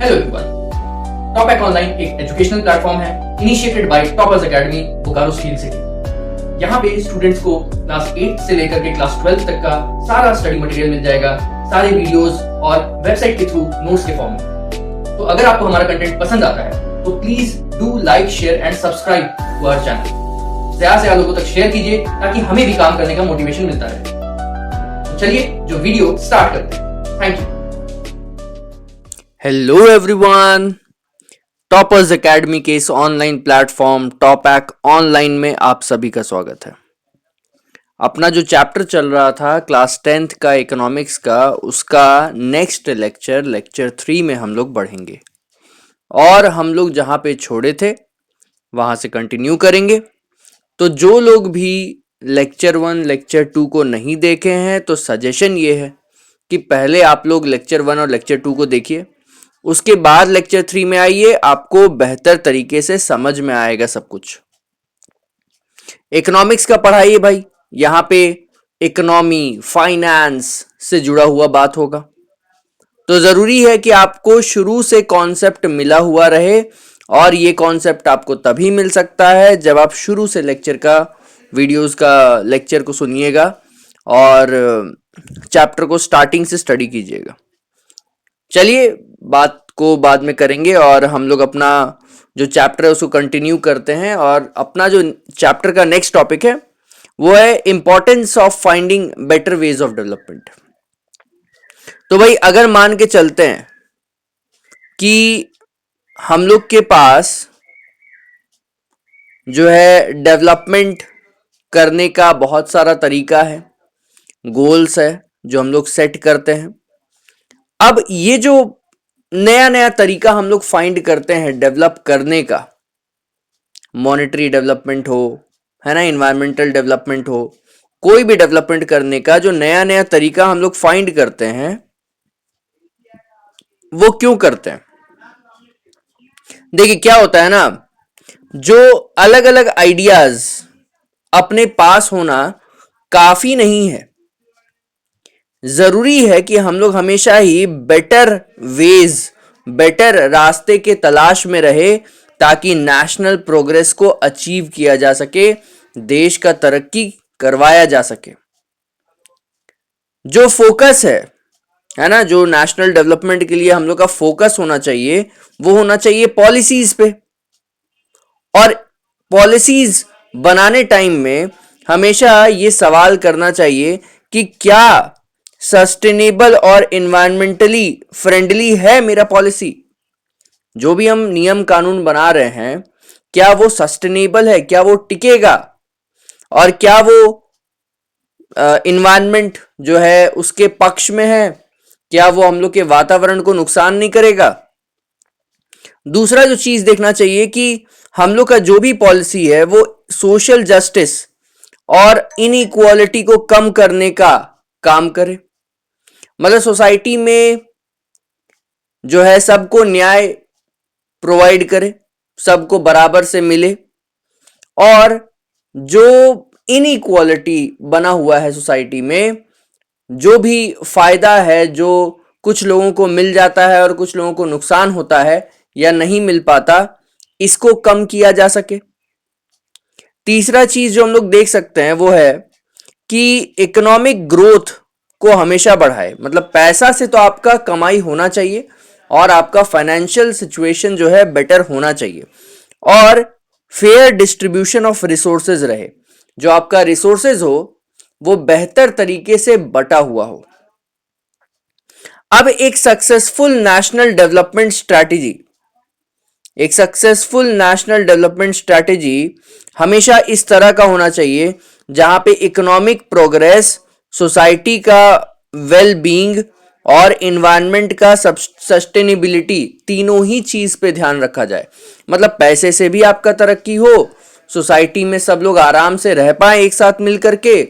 Hello everyone, top online एक educational platform है initiated by toppers academy Bokaro steel city. यहाँ पे स्टूडेंट्स को क्लास 8 से लेकर के क्लास 12 तक का सारा स्टडी मटेरियल मिल जाएगा, सारे वीडियोस और वेबसाइट के थ्रू नोट्स के फॉर्म में। तो अगर आपको हमारा कंटेंट पसंद आता है तो please do like, share and subscribe to our channel. ज्यादा से ज्यादा लोगों तक शेयर कीजिए ताकि हमें भी काम करने का मोटिवेशन मिलता रहे। तो चलिए जो वीडियो स्टार्ट करते हैं। Thank you. Hello everyone, toppers academy के इस ऑनलाइन प्लेटफॉर्म टॉपैक ऑनलाइन में आप सभी का स्वागत है। अपना जो चैप्टर चल रहा था क्लास 10th का इकोनॉमिक्स का, उसका नेक्स्ट लेक्चर 3 में हम लोग बढ़ेंगे और हम लोग जहां पे छोड़े थे वहां से कंटिन्यू करेंगे। तो जो लोग भी लेक्चर 1 लेक्चर 2 को नहीं देखे हैं तो सजेशन ये है कि पहले आप लोग लेक्चर 1 और लेक्चर 2 को देखिए, उसके बाद लेक्चर 3 में आइए, आपको बेहतर तरीके से समझ में आएगा सब कुछ। इकोनॉमिक्स का पढ़ाइए भाई, यहाँ पे इकोनॉमी, फाइनेंस से जुड़ा हुआ बात होगा, तो जरूरी है कि आपको शुरू से कॉन्सेप्ट मिला हुआ रहे। और ये कॉन्सेप्ट आपको तभी मिल सकता है जब आप शुरू से लेक्चर का वीडियोस का लेक्चर को सुनिएगा और चैप्टर को स्टार्टिंग से स्टडी कीजिएगा। चलिए बात को बाद में करेंगे और हम लोग अपना जो चैप्टर है उसको कंटिन्यू करते हैं। और अपना जो चैप्टर का नेक्स्ट टॉपिक है वो है importance of finding better ways of development. तो भाई अगर मान के चलते हैं कि हम लोग के पास जो है डेवलपमेंट करने का बहुत सारा तरीका है, गोल्स है जो हम लोग सेट करते हैं। अब ये जो नया नया तरीका हम लोग फाइंड करते हैं डेवलप करने का, मॉनेटरी डेवलपमेंट हो, है ना, इन्वायरमेंटल डेवलपमेंट हो, कोई भी डेवलपमेंट करने का जो नया नया तरीका हम लोग फाइंड करते हैं, वो क्यों करते हैं? देखिए क्या होता है ना, जो अलग अलग आइडियाज अपने पास होना काफी नहीं है। जरूरी है कि हम लोग हमेशा ही बेटर वेज, बेटर रास्ते के तलाश में रहे ताकि नेशनल प्रोग्रेस को अचीव किया जा सके, देश का तरक्की करवाया जा सके। जो फोकस है ना, जो नेशनल डेवलपमेंट के लिए हम लोग का फोकस होना चाहिए वो होना चाहिए पॉलिसीज पे। और पॉलिसीज बनाने टाइम में हमेशा ये सवाल करना चाहिए कि क्या सस्टेनेबल और इन्वायरमेंटली फ्रेंडली है मेरा पॉलिसी। जो भी हम नियम कानून बना रहे हैं, क्या वो सस्टेनेबल है, क्या वो टिकेगा, और क्या वो इन्वायरमेंट जो है उसके पक्ष में है, क्या वो हम लोग के वातावरण को नुकसान नहीं करेगा। दूसरा जो चीज देखना चाहिए कि हम लोग का जो भी पॉलिसी है वो सोशल जस्टिस और इनइक्वालिटी को कम करने का काम करे। मतलब सोसाइटी में जो है सबको न्याय प्रोवाइड करे, सबको बराबर से मिले, और जो इनइक्वालिटी बना हुआ है सोसाइटी में, जो भी फायदा है जो कुछ लोगों को मिल जाता है और कुछ लोगों को नुकसान होता है या नहीं मिल पाता, इसको कम किया जा सके। तीसरा चीज जो हम लोग देख सकते हैं वो है कि इकोनॉमिक ग्रोथ को हमेशा बढ़ाए। मतलब पैसा से तो आपका कमाई होना चाहिए और आपका फाइनेंशियल सिचुएशन जो है बेटर होना चाहिए, और फेयर डिस्ट्रीब्यूशन ऑफ रिसोर्सेज रहे, जो आपका रिसोर्सेज हो वो बेहतर तरीके से बटा हुआ हो। अब एक सक्सेसफुल नेशनल डेवलपमेंट स्ट्रैटेजी, एक सक्सेसफुल नेशनल डेवलपमेंट स्ट्रैटेजी हमेशा इस तरह का होना चाहिए जहां पे इकोनॉमिक प्रोग्रेस, सोसाइटी का वेल बीइंग और इन्वायरमेंट का सस्टेनेबिलिटी, तीनों ही चीज पे ध्यान रखा जाए। मतलब पैसे से भी आपका तरक्की हो, सोसाइटी में सब लोग आराम से रह पाए एक साथ मिल करके,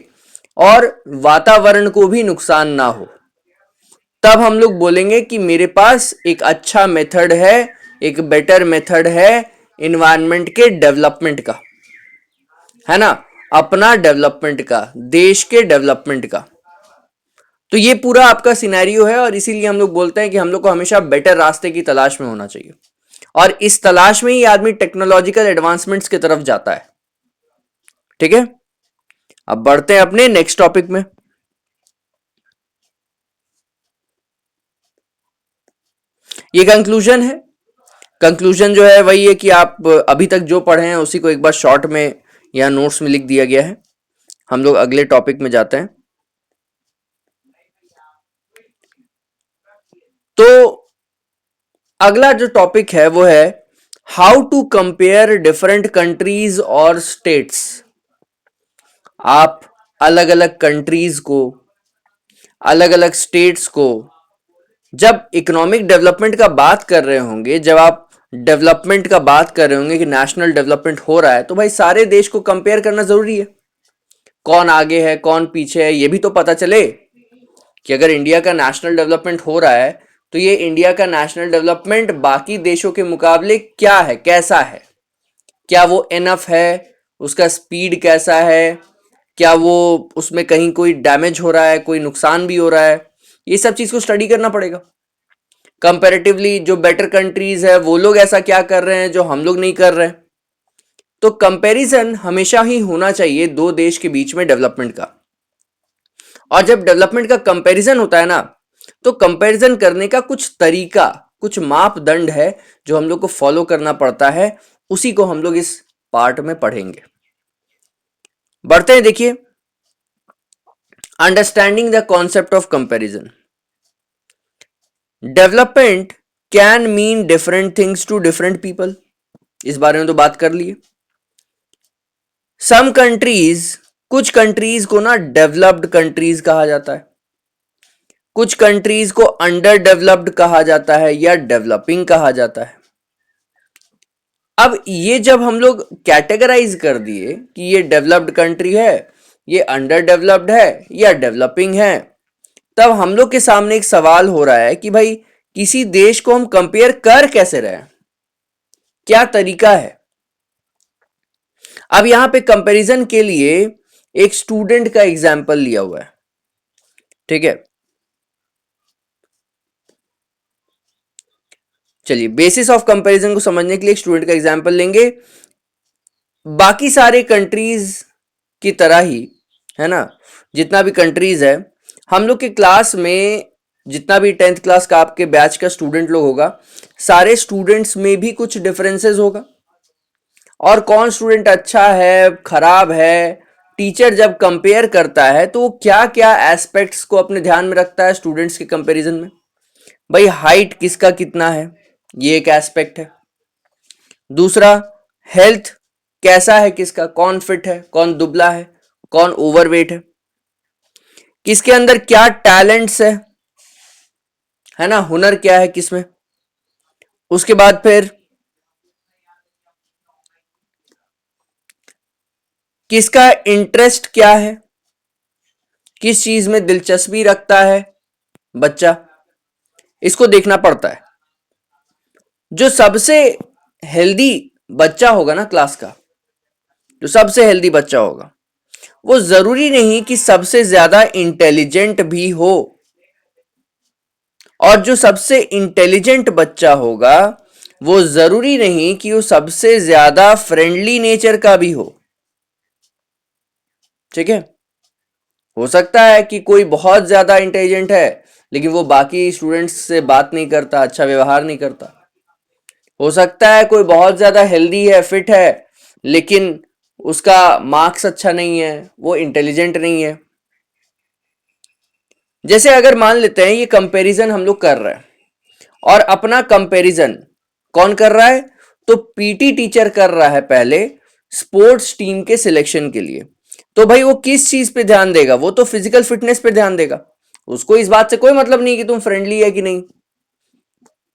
और वातावरण को भी नुकसान ना हो। तब हम लोग बोलेंगे कि मेरे पास एक अच्छा मेथड है, एक बेटर मेथड है इन्वायरमेंट के डेवलपमेंट का, है ना, अपना डेवलपमेंट का, देश के डेवलपमेंट का। तो ये पूरा आपका सिनेरियो है और इसीलिए हम लोग बोलते हैं कि हम लोग को हमेशा बेटर रास्ते की तलाश में होना चाहिए और इस तलाश में ही आदमी टेक्नोलॉजिकल एडवांसमेंट्स की तरफ जाता है। ठीक है, अब बढ़ते हैं अपने नेक्स्ट टॉपिक में। ये कंक्लूजन है। कंक्लूजन जो है वही है कि आप अभी तक जो पढ़े हैं उसी को एक बार शॉर्ट में या नोट्स में लिख दिया गया है। हम लोग अगले टॉपिक में जाते हैं। तो अगला जो टॉपिक है वो है how to compare different countries और स्टेट्स। आप अलग अलग कंट्रीज को, अलग अलग स्टेट्स को जब इकोनॉमिक डेवलपमेंट का बात कर रहे होंगे, जब आप डेवलपमेंट का बात कर रहे होंगे कि नेशनल डेवलपमेंट हो रहा है, तो भाई सारे देश को कंपेयर करना जरूरी है। कौन आगे है कौन पीछे है ये भी तो पता चले कि अगर इंडिया का नेशनल डेवलपमेंट हो रहा है तो ये इंडिया का नेशनल डेवलपमेंट बाकी देशों के मुकाबले क्या है, कैसा है, क्या वो इनफ है, उसका स्पीड कैसा है, क्या वो उसमें कहीं कोई डैमेज हो रहा है, कोई नुकसान भी हो रहा है, ये सब चीज को स्टडी करना पड़ेगा। कंपैरेटिवली जो बेटर कंट्रीज है वो लोग ऐसा क्या कर रहे हैं जो हम लोग नहीं कर रहे हैं। तो कंपैरिजन हमेशा ही होना चाहिए दो देश के बीच में डेवलपमेंट का। और जब डेवलपमेंट का कंपैरिजन होता है ना, तो कंपैरिजन करने का कुछ तरीका, कुछ मापदंड है जो हम लोग को फॉलो करना पड़ता है, उसी को हम लोग इस पार्ट में पढ़ेंगे। बढ़ते हैं, देखिए, understanding the concept of comparison. Development can mean different things to different people, इस बारे में तो बात कर लिए। सम कंट्रीज, कुछ कंट्रीज को ना डेवलप्ड कंट्रीज कहा जाता है, कुछ कंट्रीज को अंडर डेवलप्ड कहा जाता है या डेवलपिंग कहा जाता है। अब ये जब हम लोग कैटेगराइज कर दिए कि ये डेवलप्ड कंट्री है, ये अंडर डेवलप्ड है या डेवलपिंग है, तब हम लोग के सामने एक सवाल हो रहा है कि भाई किसी देश को हम कंपेयर कर कैसे रहे हैं, क्या तरीका है। अब यहां पे कंपैरिजन के लिए एक स्टूडेंट का एग्जाम्पल लिया हुआ है। ठीक है, चलिए बेसिस ऑफ कंपैरिजन को समझने के लिए एक स्टूडेंट का एग्जाम्पल लेंगे। बाकी सारे कंट्रीज की तरह ही है ना, जितना भी कंट्रीज है, हम लोग के क्लास में जितना भी 10th क्लास का आपके बैच का स्टूडेंट लोग होगा, सारे स्टूडेंट्स में भी कुछ डिफरेंसेस होगा। और कौन स्टूडेंट अच्छा है खराब है, टीचर जब कंपेयर करता है तो वो क्या क्या एस्पेक्ट्स को अपने ध्यान में रखता है स्टूडेंट्स के कंपैरिजन में। भाई हाइट किसका कितना है, ये एक एस्पेक्ट है। दूसरा, हेल्थ कैसा है किसका, कौन फिट है कौन दुबला है, कौन ओवरवेट है, किसके अंदर क्या टैलेंट्स है ना, हुनर क्या है किसमें। उसके बाद फिर किसका इंटरेस्ट क्या है, किस चीज में दिलचस्पी रखता है बच्चा, इसको देखना पड़ता है। जो सबसे हेल्दी बच्चा होगा ना क्लास का, जो सबसे हेल्दी बच्चा होगा, वो जरूरी नहीं कि सबसे ज्यादा इंटेलिजेंट भी हो। और जो सबसे इंटेलिजेंट बच्चा होगा वो जरूरी नहीं कि वो सबसे ज्यादा फ्रेंडली नेचर का भी हो। ठीक है, हो सकता है कि कोई बहुत ज्यादा इंटेलिजेंट है लेकिन वो बाकी स्टूडेंट्स से बात नहीं करता, अच्छा व्यवहार नहीं करता। हो सकता है कोई बहुत ज्यादा हेल्दी है, फिट है, लेकिन उसका मार्क्स अच्छा नहीं है, वो इंटेलिजेंट नहीं है। जैसे अगर मान लेते हैं ये कंपैरिजन हम लोग कर रहे हैं, और अपना कंपैरिजन कौन कर रहा है, तो पीटी टीचर कर रहा है पहले स्पोर्ट्स टीम के सिलेक्शन के लिए। तो भाई वो किस चीज पे ध्यान देगा, वो तो फिजिकल फिटनेस पे ध्यान देगा। उसको इस बात से कोई मतलब नहीं कि तुम फ्रेंडली है कि नहीं,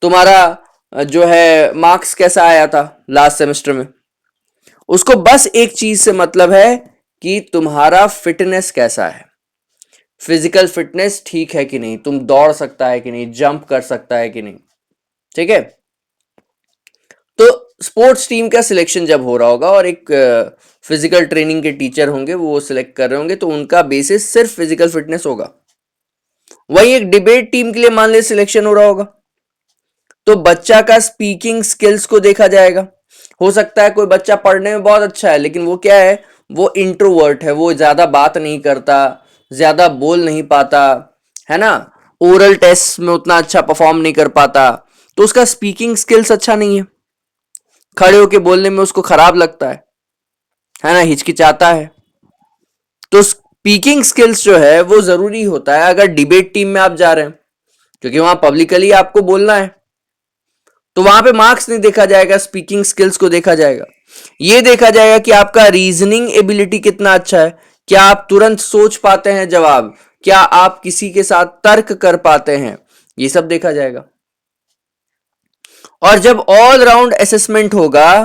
तुम्हारा जो है मार्क्स कैसा आया था लास्ट सेमेस्टर में। उसको बस एक चीज से मतलब है कि तुम्हारा फिटनेस कैसा है, फिजिकल फिटनेस ठीक है कि नहीं, तुम दौड़ सकता है कि नहीं, जंप कर सकता है कि नहीं। ठीक है, तो स्पोर्ट्स टीम का सिलेक्शन जब हो रहा होगा और एक फिजिकल ट्रेनिंग के टीचर होंगे वो सिलेक्ट कर रहे होंगे, तो उनका बेसिस सिर्फ फिजिकल फिटनेस होगा। वही एक डिबेट टीम के लिए मान ले सिलेक्शन हो रहा होगा, तो बच्चा का स्पीकिंग स्किल्स को देखा जाएगा। हो सकता है कोई बच्चा पढ़ने में बहुत अच्छा है, लेकिन वो क्या है, वो इंट्रोवर्ट है, वो ज्यादा बात नहीं करता, ज्यादा बोल नहीं पाता, है ना, ओरल टेस्ट में उतना अच्छा परफॉर्म नहीं कर पाता, तो उसका स्पीकिंग स्किल्स अच्छा नहीं है, खड़े होके बोलने में उसको खराब लगता है ना, हिचकिचाता है। तो स्पीकिंग स्किल्स जो है वो जरूरी होता है अगर डिबेट टीम में आप जा रहे हैं, क्योंकि वहां पब्लिकली आपको बोलना है, तो वहां पे मार्क्स नहीं देखा जाएगा, स्पीकिंग स्किल्स को देखा जाएगा। ये देखा जाएगा कि आपका रीजनिंग एबिलिटी कितना अच्छा है, क्या आप तुरंत सोच पाते हैं जवाब, क्या आप किसी के साथ तर्क कर पाते हैं, ये सब देखा जाएगा। और जब ऑल राउंड असेसमेंट होगा,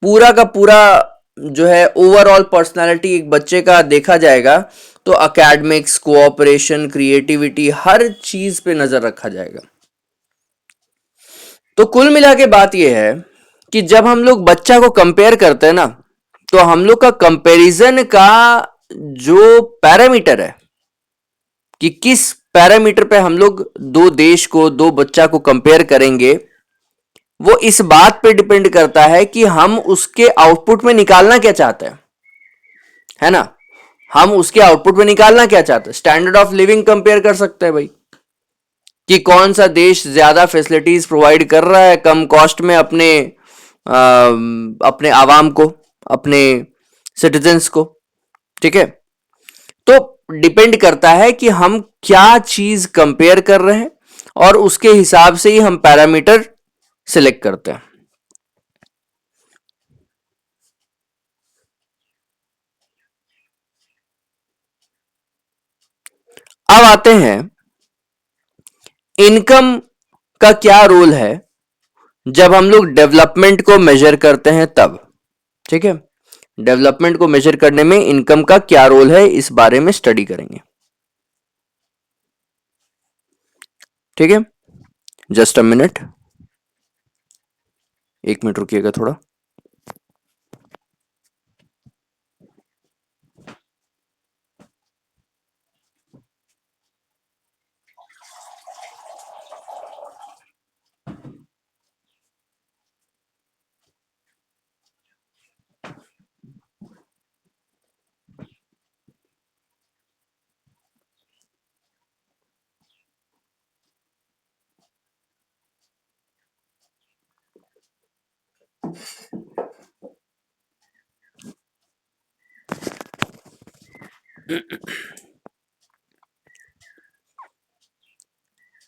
पूरा का पूरा जो है ओवरऑल पर्सनालिटी एक बच्चे का देखा जाएगा, तो एकेडमिक्स, कोऑपरेशन, क्रिएटिविटी, हर चीज पे नजर रखा जाएगा। तो कुल मिला के बात यह है कि जब हम लोग बच्चा को कंपेयर करते हैं ना, तो हम लोग का कंपैरिजन का जो पैरामीटर है कि किस पैरामीटर पे हम लोग दो देश को, दो बच्चा को कंपेयर करेंगे, वो इस बात पे डिपेंड करता है कि हम उसके आउटपुट में निकालना क्या चाहते हैं, है ना। हम उसके आउटपुट में निकालना क्या चाहते हैं, स्टैंडर्ड ऑफ लिविंग कंपेयर कर सकते हैं भाई, कि कौन सा देश ज्यादा फैसिलिटीज प्रोवाइड कर रहा है कम कॉस्ट में अपने आवाम को, अपने सिटीजन्स को, ठीक है। तो डिपेंड करता है कि हम क्या चीज कंपेयर कर रहे हैं, और उसके हिसाब से ही हम पैरामीटर सिलेक्ट करते हैं। अब आते हैं इनकम का क्या रोल है जब हम लोग डेवलपमेंट को मेजर करते हैं तब, ठीक है। डेवलपमेंट को मेजर करने में इनकम का क्या रोल है, इस बारे में स्टडी करेंगे, ठीक है। जस्ट अ मिनट, 1 मिनट रुकिएगा थोड़ा।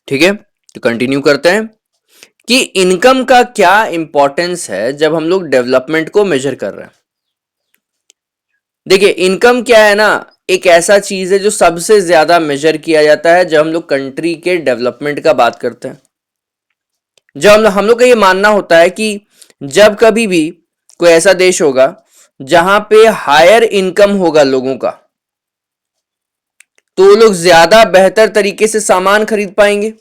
ठीक है, तो कंटिन्यू करते हैं कि इनकम का क्या इंपॉर्टेंस है जब हम लोग डेवलपमेंट को मेजर कर रहे हैं। देखिए, इनकम क्या है ना, एक ऐसा चीज है जो सबसे ज्यादा मेजर किया जाता है जब हम लोग कंट्री के डेवलपमेंट का बात करते हैं। जब हम लोग का ये मानना होता है कि जब कभी भी कोई ऐसा देश होगा जहां पे हायर इनकम होगा लोगों का, तो वो लोग ज्यादा बेहतर तरीके से सामान खरीद पाएंगे,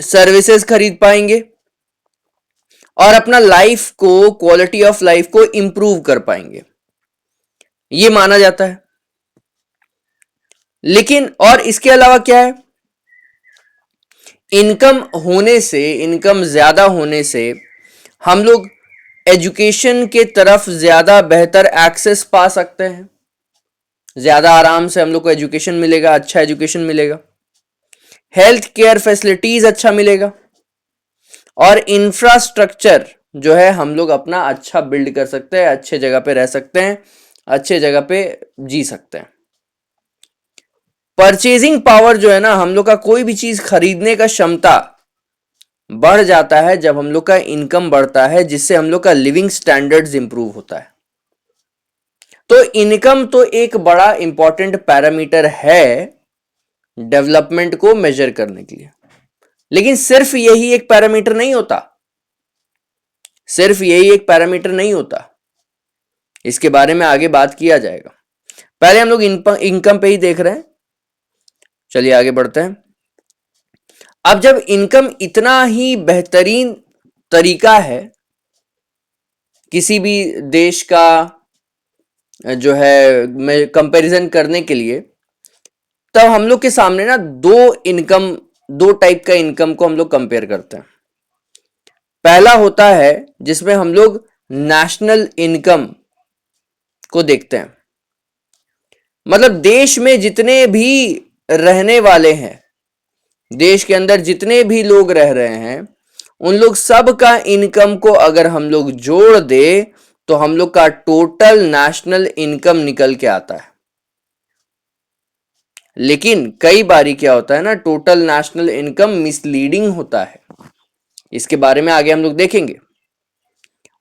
सर्विसेज खरीद पाएंगे, और अपना लाइफ को, क्वालिटी ऑफ लाइफ को इंप्रूव कर पाएंगे, ये माना जाता है। लेकिन और इसके अलावा क्या है, इनकम होने से, इनकम ज्यादा होने से हम लोग एजुकेशन के तरफ ज्यादा बेहतर एक्सेस पा सकते हैं, ज्यादा आराम से हम लोग को एजुकेशन मिलेगा, अच्छा एजुकेशन मिलेगा, हेल्थ केयर फैसिलिटीज अच्छा मिलेगा, और इंफ्रास्ट्रक्चर जो है हम लोग अपना अच्छा बिल्ड कर सकते हैं, अच्छे जगह पे रह सकते हैं, अच्छे जगह पे जी सकते हैं। परचेजिंग पावर जो है ना, हम लोग का कोई भी चीज खरीदने का क्षमता बढ़ जाता है जब हम लोग का इनकम बढ़ता है, जिससे हम लोग का लिविंग स्टैंडर्ड्स इंप्रूव होता है। तो इनकम तो एक बड़ा इंपॉर्टेंट पैरामीटर है डेवलपमेंट को मेजर करने के लिए, लेकिन सिर्फ यही एक पैरामीटर नहीं होता, सिर्फ यही एक पैरामीटर नहीं होता, इसके बारे में आगे बात किया जाएगा। पहले हम लोग इनकम पे ही देख रहे हैं, चलिए आगे बढ़ते हैं। अब जब इनकम इतना ही बेहतरीन तरीका है किसी भी देश का जो है कंपैरिजन करने के लिए, तब हम लोग के सामने ना दो टाइप का इनकम को हम लोग कंपेयर करते हैं। पहला होता है जिसमें हम लोग नेशनल इनकम को देखते हैं, मतलब देश में जितने भी रहने वाले हैं, देश के अंदर जितने भी लोग रह रहे हैं, उन लोग सब का इनकम को अगर हम लोग जोड़ दे तो हम लोग का टोटल नेशनल इनकम निकल के आता है। लेकिन कई बारी क्या होता है ना, टोटल नेशनल इनकम मिसलीडिंग होता है, इसके बारे में आगे हम लोग देखेंगे।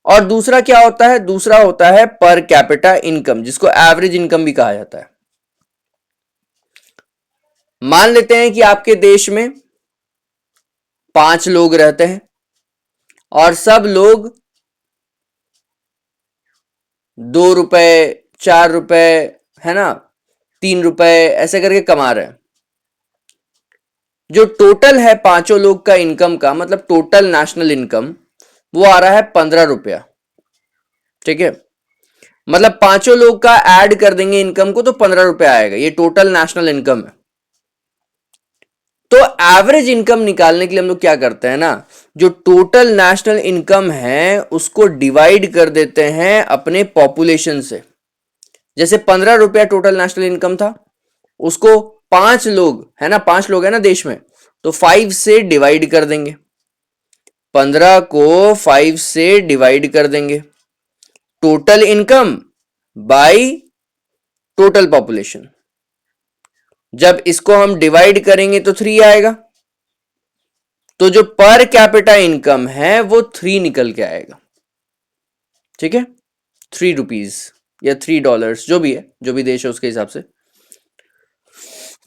और दूसरा क्या होता है, दूसरा होता है पर कैपिटा इनकम, जिसको एवरेज इनकम भी कहा जाता है। मान लेते हैं कि आपके देश में 5 लोग रहते हैं और सब लोग 2 रुपए, 4 रुपए, है ना, 3 रुपए ऐसे करके कमा रहे हैं। जो टोटल है पांचों लोग का इनकम का, मतलब टोटल नेशनल इनकम, वो आ रहा है 15 रुपया। ठीक है, मतलब पांचों लोग का ऐड कर देंगे इनकम को तो 15 रुपया आएगा, ये टोटल नेशनल इनकम है। तो एवरेज इनकम निकालने के लिए हम लोग क्या करते हैं ना, जो टोटल नेशनल इनकम है उसको डिवाइड कर देते हैं अपने पॉपुलेशन से। जैसे 15 रुपया टोटल नेशनल इनकम था, उसको 5 लोग है ना, 5 लोग है ना देश में, तो 5 से डिवाइड कर देंगे, 15 को 5 से डिवाइड कर देंगे, total income by total population. जब इसको हम डिवाइड करेंगे तो 3 आएगा, तो जो पर कैपिटा इनकम है वो 3 निकल के आएगा। ठीक है, 3 रुपीज या $3, जो भी है, जो भी देश है उसके हिसाब से।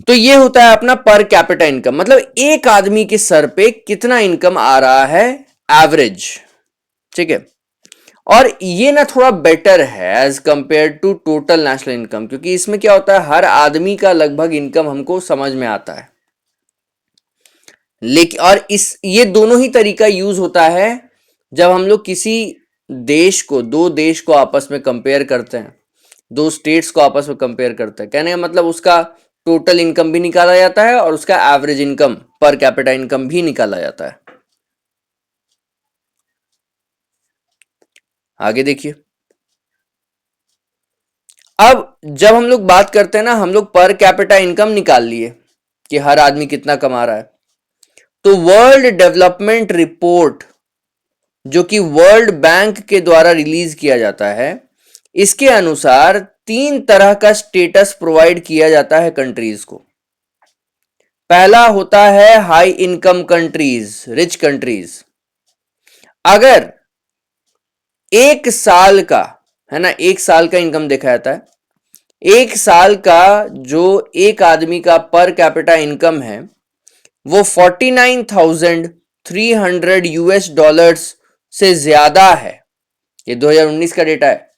तो ये होता है अपना पर कैपिटा इनकम, मतलब एक आदमी के सर पे कितना इनकम आ रहा है एवरेज। ठीक है, और ये ना थोड़ा बेटर है as compare to total national income, क्योंकि इसमें क्या होता है, हर आदमी का लगभग इनकम हमको समझ में आता है। लेकिन और ये दोनों ही तरीका यूज होता है जब हम लोग किसी देश को, दो देश को आपस में कंपेयर करते हैं, दो स्टेट्स को आपस में कंपेयर करते हैं। कहने का मतलब उसका टोटल इनकम भी निकाला जाता है और उसका average income, per capita income भी निकाला जाता है। आगे देखिए, अब जब हम लोग बात करते हैं ना, हम लोग पर कैपिटा इनकम निकाल लिए कि हर आदमी कितना कमा रहा है, तो वर्ल्ड डेवलपमेंट रिपोर्ट जो कि वर्ल्ड बैंक के द्वारा रिलीज किया जाता है, इसके अनुसार 3 तरह का स्टेटस प्रोवाइड किया जाता है कंट्रीज को। पहला होता है high income countries, rich countries. अगर 1 साल का, है ना, 1 साल का इनकम देखा जाता है, 1 साल का जो एक आदमी का पर कैपिटा इनकम है वो 49,300 यूएस डॉलर्स से ज्यादा है, ये 2019 का डेटा है,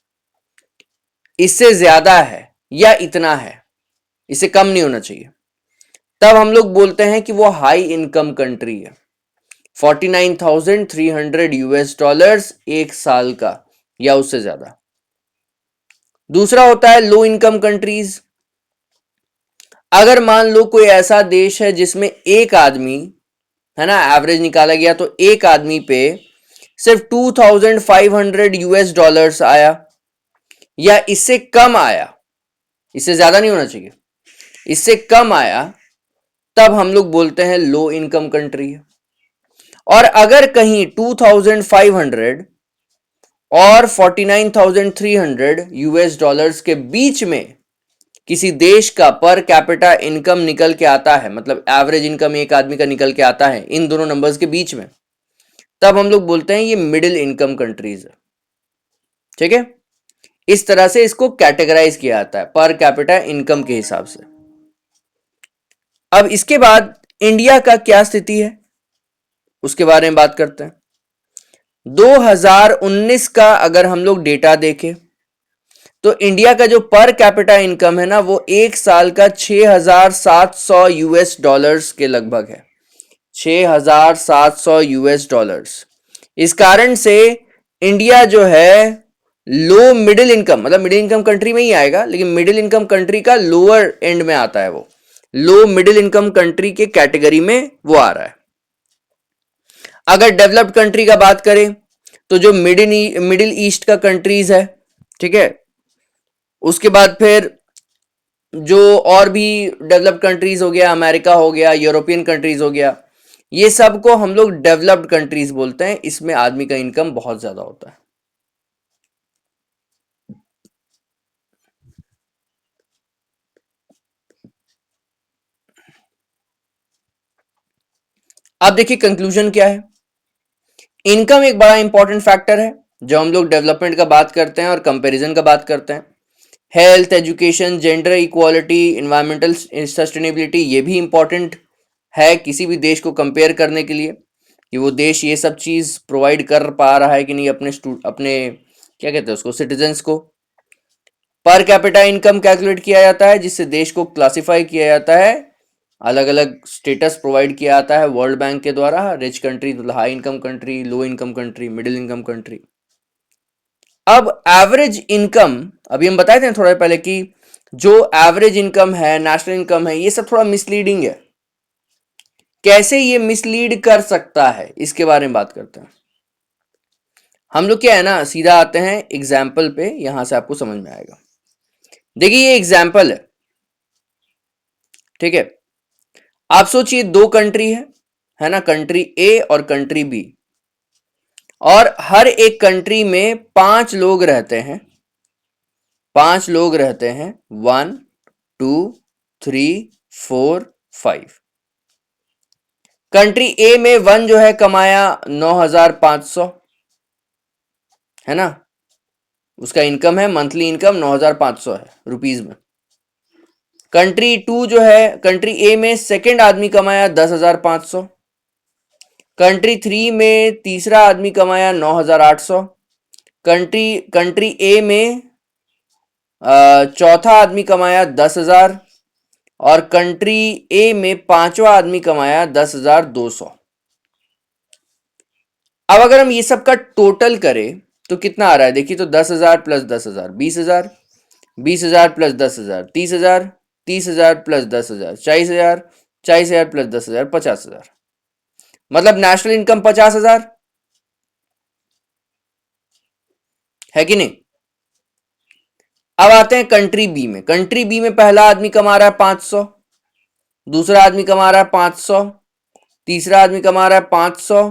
इससे ज्यादा है या इतना है, इससे कम नहीं होना चाहिए, तब हम लोग बोलते हैं कि वो हाई इनकम कंट्री है। 49,300 यूएस डॉलर्स 1 साल का या उससे ज्यादा। दूसरा होता है लो इनकम कंट्रीज। अगर मान लो कोई ऐसा देश है जिसमें एक आदमी, है ना, एवरेज निकाला गया तो एक आदमी पे सिर्फ 2,500 यूएस डॉलर्स आया या इससे कम आया, इससे ज्यादा नहीं होना चाहिए, इससे कम आया, तब हम लोग बोलते हैं लो इनकम कंट्री है। और अगर कहीं 2,500 और 49,300 यूएस डॉलर्स के बीच में किसी देश का पर कैपिटा इनकम निकल के आता है, मतलब एवरेज इनकम एक आदमी का निकल के आता है इन दोनों नंबर्स के बीच में, तब हम लोग बोलते हैं ये मिडिल इनकम कंट्रीज है। ठीक है, इस तरह से इसको कैटेगराइज किया जाता है पर कैपिटा इनकम के हिसाब से। अब इसके बाद इंडिया का क्या स्थिति है उसके बारे में बात करते हैं। 2019 का अगर हम लोग डेटा देखें तो इंडिया का जो पर कैपिटा इनकम है ना, वो 1 साल का 6,700 यूएस डॉलर्स के लगभग है, 6,700 यूएस डॉलर्स। इस कारण से इंडिया जो है लो मिडिल इनकम, मतलब मिडिल इनकम कंट्री में ही आएगा, लेकिन मिडिल इनकम कंट्री का लोअर एंड में आता है वो, लो मिडिल इनकम कंट्री के कैटेगरी में वो आ रहा है। अगर डेवलप्ड कंट्री का बात करें तो जो मिडिल ईस्ट का कंट्रीज है, ठीक है, उसके बाद फिर जो और भी डेवलप्ड कंट्रीज हो गया, अमेरिका हो गया, यूरोपियन कंट्रीज हो गया, ये सब को हम लोग डेवलप्ड कंट्रीज बोलते हैं। इसमें आदमी का इनकम बहुत ज्यादा होता है। अब देखिए कंक्लूजन क्या है। इनकम एक बड़ा इंपॉर्टेंट फैक्टर है जब हम लोग डेवलपमेंट का बात करते हैं और कंपैरिजन का बात करते हैं। Health, education, gender equality, environmental sustainability, ये भी इंपॉर्टेंट है किसी भी देश को कंपेयर करने के लिए कि वो देश ये सब चीज प्रोवाइड कर पा रहा है कि नहीं अपने क्या कहते हैं उसको, सिटीजन्स को। पर कैपिटा इनकम कैलकुलेट किया जाता है जिससे देश को क्लासिफाई किया जाता है, अलग अलग स्टेटस प्रोवाइड किया जाता है वर्ल्ड बैंक के द्वारा। Rich country, high income country, low income country, middle income country. अब एवरेज इनकम, अभी हम बताए थे थोड़ा पहले कि जो एवरेज इनकम है, नेशनल इनकम है, ये सब थोड़ा मिसलीडिंग है। कैसे ये मिसलीड कर सकता है इसके बारे में बात करते हैं हम लोग। क्या है ना, सीधा आते हैं एग्जाम्पल पे, यहां से आपको समझ में आएगा। देखिए ये एग्जाम्पल है, ठीक है। आप सोचिए दो कंट्री है ना, कंट्री ए और कंट्री बी, और हर एक कंट्री में 5 लोग रहते हैं। 5 लोग रहते हैं, 1 2 3 4 5। कंट्री ए में 1 जो है कमाया 9,500, है ना, उसका इनकम है, मंथली इनकम 9,500 है रुपीज में। कंट्री 2 जो है, कंट्री ए में सेकंड आदमी कमाया 10,500। कंट्री 3 में तीसरा आदमी कमाया 9,800। कंट्री ए में चौथा आदमी कमाया 10,000, और कंट्री ए में पांचवा आदमी कमाया 10,200। अब अगर हम ये सब का टोटल करें तो कितना आ रहा है, देखिए तो 10,000 प्लस 10,000 20,000, 20,000 प्लस 10,000 30,000, 30,000 प्लस 10,000 40,000, 40,000 प्लस 10,000 50,000। मतलब नेशनल इनकम 50,000 है कि नहीं। अब आते हैं कंट्री बी में। कंट्री बी में पहला आदमी कमा रहा है 500, दूसरा आदमी कमा रहा है 500, तीसरा आदमी कमा रहा है 500,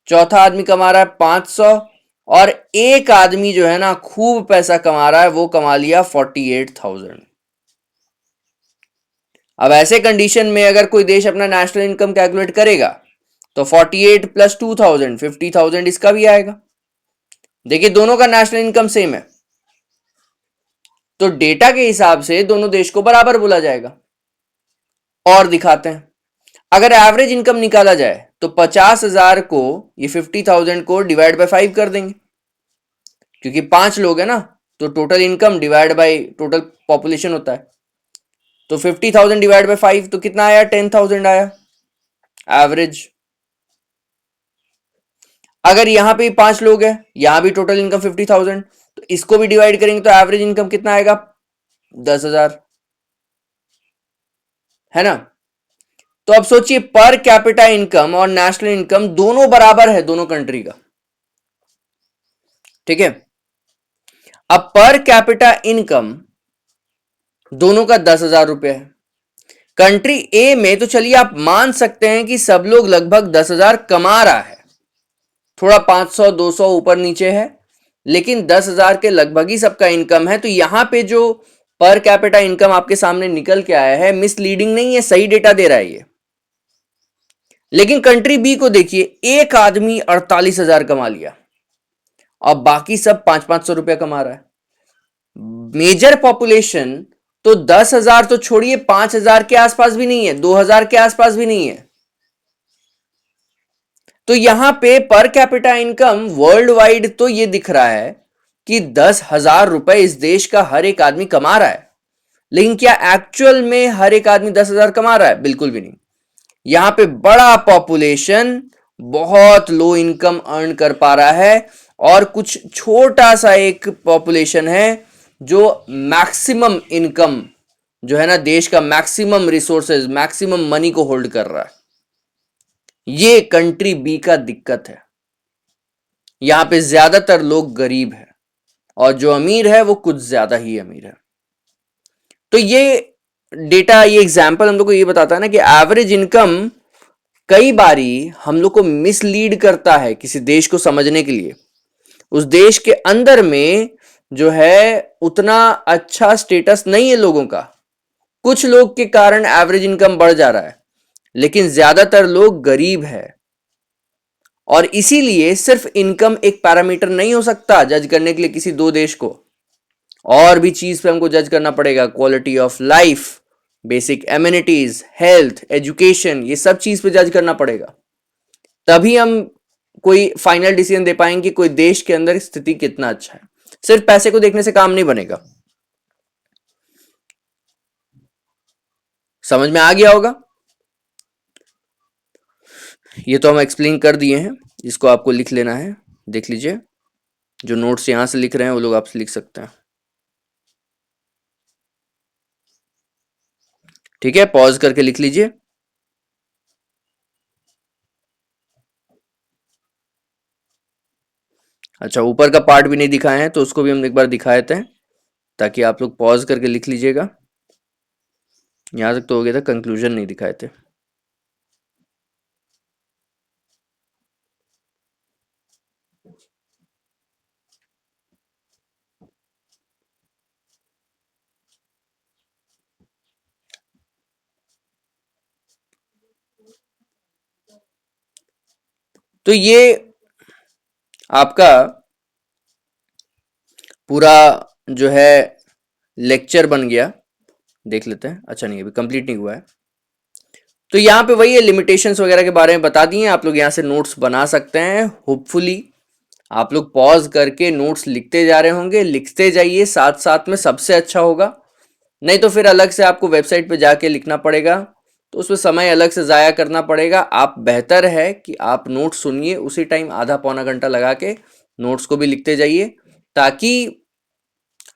चौथा आदमी कमा रहा है 500, और एक आदमी जो है ना खूब पैसा कमा रहा है, वो कमा लिया 48,000। अब ऐसे कंडीशन में अगर कोई देश अपना नेशनल इनकम कैलकुलेट करेगा तो 48 प्लस 2,000 50,000 इसका भी आएगा। देखिए दोनों का नेशनल इनकम सेम है, तो डेटा के हिसाब से दोनों देश को बराबर बोला जाएगा। और दिखाते हैं, अगर एवरेज इनकम निकाला जाए तो 50,000 को, ये 50,000 को डिवाइड बाय 5 कर देंगे, क्योंकि 5 लोग है ना, तो total income divide by total population होता है। तो 50,000 डिवाइड बाय 5 तो कितना आया, 10,000 आया एवरेज। अगर यहां पे 5 लोग हैं, यहां भी टोटल इनकम 50,000, तो इसको भी डिवाइड करेंगे तो एवरेज इनकम कितना आएगा, 10,000, है ना। तो अब सोचिए पर कैपिटा इनकम और नेशनल इनकम दोनों बराबर है दोनों कंट्री का, ठीक है। अब पर कैपिटा इनकम दोनों का 10,000 रुपए है। कंट्री ए में तो चलिए आप मान सकते हैं कि सब लोग लगभग 10,000 कमा रहा है, थोड़ा 500 200 ऊपर नीचे है, लेकिन 10,000 के लगभग ही सबका इनकम है। तो यहां पे जो पर कैपिटा इनकम आपके सामने निकल के आया है मिसलीडिंग नहीं है, सही डेटा दे रहा है ये। लेकिन कंट्री बी को देखिए, एक आदमी 48,000 कमा लिया और बाकी सब 500-500 रुपया कमा रहा है। मेजर पॉपुलेशन तो 10,000 तो छोड़िए, 5,000 के आसपास भी नहीं है, 2,000 के आसपास भी नहीं है। तो यहां पे per capita income world wide तो ये दिख रहा है कि 10,000 रुपए इस देश का हर एक आदमी कमा रहा है, लेकिन क्या एक्चुअल में हर एक आदमी 10,000 कमा रहा है, बिल्कुल भी नहीं। यहां पे बड़ा पॉपुलेशन बहुत लो इनकम अर्न कर पा रहा है, और कुछ छोटा सा एक पॉपुलेशन है जो मैक्सिमम इनकम जो है ना देश का मैक्सिमम रिसोर्सेज, मैक्सिमम मनी को होल्ड कर रहा है। ये कंट्री बी का दिक्कत है। यहां पे ज्यादातर लोग गरीब है और जो अमीर है वो कुछ ज्यादा ही अमीर है। तो ये डेटा, ये एग्जाम्पल हम लोग को ये बताता है ना कि एवरेज इनकम कई बारी हम लोग को मिसलीड करता है किसी देश को समझने के लिए। उस देश के अंदर में जो है उतना अच्छा स्टेटस नहीं है लोगों का। कुछ लोग के कारण एवरेज इनकम बढ़ जा रहा है, लेकिन ज्यादातर लोग गरीब है। और इसीलिए सिर्फ इनकम एक पैरामीटर नहीं हो सकता जज करने के लिए किसी दो देश को। और भी चीज पे हमको जज करना पड़ेगा, quality of life, basic amenities, health, education, ये सब चीज पे जज करना पड़ेगा। तभी हम कोई फाइनल डिसीजन दे पाएंगे कि कोई देश के अंदर स्थिति कितना अच्छा है। सिर्फ पैसे को देखने से काम नहीं बनेगा। समझ में आ गया होगा? ये तो हम एक्सप्लेन कर दिए हैं, इसको आपको लिख लेना है। देख लीजिए, जो नोट्स यहां से लिख रहे हैं वो लोग आपसे लिख सकते हैं। ठीक है, पॉज करके लिख लीजिए। अच्छा, ऊपर का पार्ट भी नहीं दिखाए हैं तो उसको भी हम एक बार दिखाए थे, ताकि आप लोग पॉज करके लिख लीजिएगा। यहां तक तो हो गया था, कंक्लूजन नहीं दिखाए थे। तो ये आपका पूरा जो है लेक्चर बन गया। देख लेते हैं। अच्छा नहीं, अभी कंप्लीट नहीं हुआ है। तो यहाँ पे वही है, लिमिटेशंस वगैरह के बारे में बता दिए। आप लोग यहाँ से नोट्स बना सकते हैं। होपफुली आप लोग पॉज करके नोट्स लिखते जा रहे होंगे। लिखते जाइए साथ साथ में, सबसे अच्छा होगा। नहीं तो फिर अलग से आपको वेबसाइट पे जाके लिखना पड़ेगा, तो उसमें समय अलग से ज़ाया करना पड़ेगा। आप बेहतर है कि आप नोट्स सुनिए, उसी टाइम आधा पौना घंटा लगा के नोट्स को भी लिखते जाइए, ताकि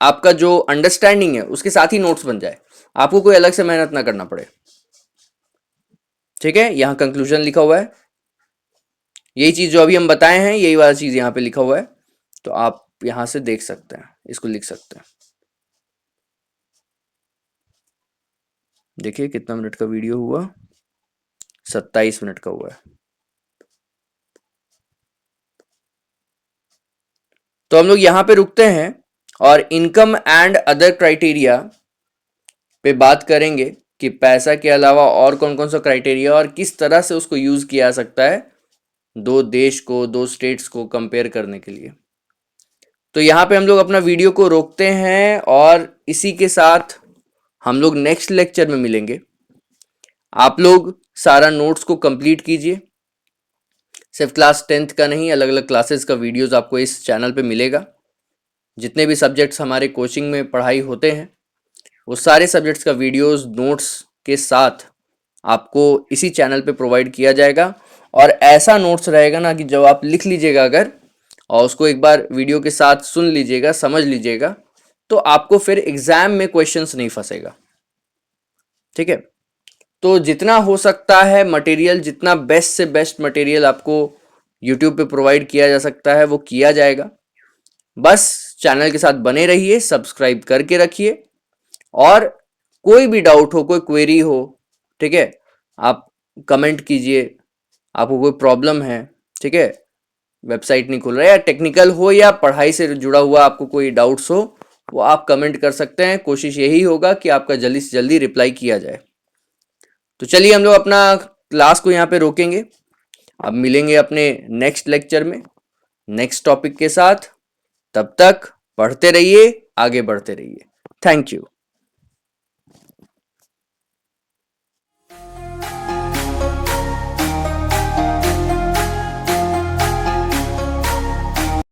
आपका जो अंडरस्टैंडिंग है उसके साथ ही नोट्स बन जाए, आपको कोई अलग से मेहनत ना करना पड़े। ठीक है, यहाँ कंक्लूजन लिखा हुआ है। यही चीज जो अभी हम बताए हैं, यही वाला चीज यहाँ पे लिखा हुआ है, तो आप यहां से देख सकते हैं, इसको लिख सकते हैं। देखिए कितना मिनट का वीडियो हुआ, 27 मिनट का हुआ है। तो हम लोग यहाँ पे रुकते हैं और इनकम एंड अदर क्राइटेरिया पे बात करेंगे कि पैसा के अलावा और कौन कौन सा क्राइटेरिया और किस तरह से उसको यूज किया जा सकता है दो देश को, दो स्टेट्स को कंपेयर करने के लिए। तो यहाँ पे हम लोग अपना वीडियो को रोकते हैं और इसी के साथ हम लोग नेक्स्ट लेक्चर में मिलेंगे। आप लोग सारा नोट्स को कंप्लीट कीजिए। सिर्फ क्लास 10th का नहीं, अलग अलग क्लासेस का वीडियोस आपको इस चैनल पे मिलेगा। जितने भी सब्जेक्ट्स हमारे कोचिंग में पढ़ाई होते हैं, वो सारे सब्जेक्ट्स का वीडियोस नोट्स के साथ आपको इसी चैनल पे प्रोवाइड किया जाएगा। और ऐसा नोट्स रहेगा ना कि जब आप लिख लीजिएगा अगर, और उसको एक बार वीडियो के साथ सुन लीजिएगा, समझ लीजिएगा, तो आपको फिर एग्जाम में क्वेश्चंस नहीं फंसेगा। ठीक है, तो जितना हो सकता है मटेरियल, जितना बेस्ट से बेस्ट मटेरियल आपको यूट्यूब पे प्रोवाइड किया जा सकता है वो किया जाएगा। बस चैनल के साथ बने रहिए, सब्सक्राइब करके रखिए, और कोई भी डाउट हो, कोई क्वेरी हो, ठीक है, आप कमेंट कीजिए। आपको कोई प्रॉब्लम है, ठीक है, वेबसाइट नहीं खुल रहा है, या टेक्निकल हो या पढ़ाई से जुड़ा हुआ आपको कोई डाउट्स हो, वो आप कमेंट कर सकते हैं। कोशिश यही होगा कि आपका जल्दी से जल्दी रिप्लाई किया जाए। तो चलिए हम लोग अपना क्लास को यहाँ पे रोकेंगे। अब मिलेंगे अपने नेक्स्ट लेक्चर में नेक्स्ट टॉपिक के साथ। तब तक पढ़ते रहिए, आगे बढ़ते रहिए। Thank you.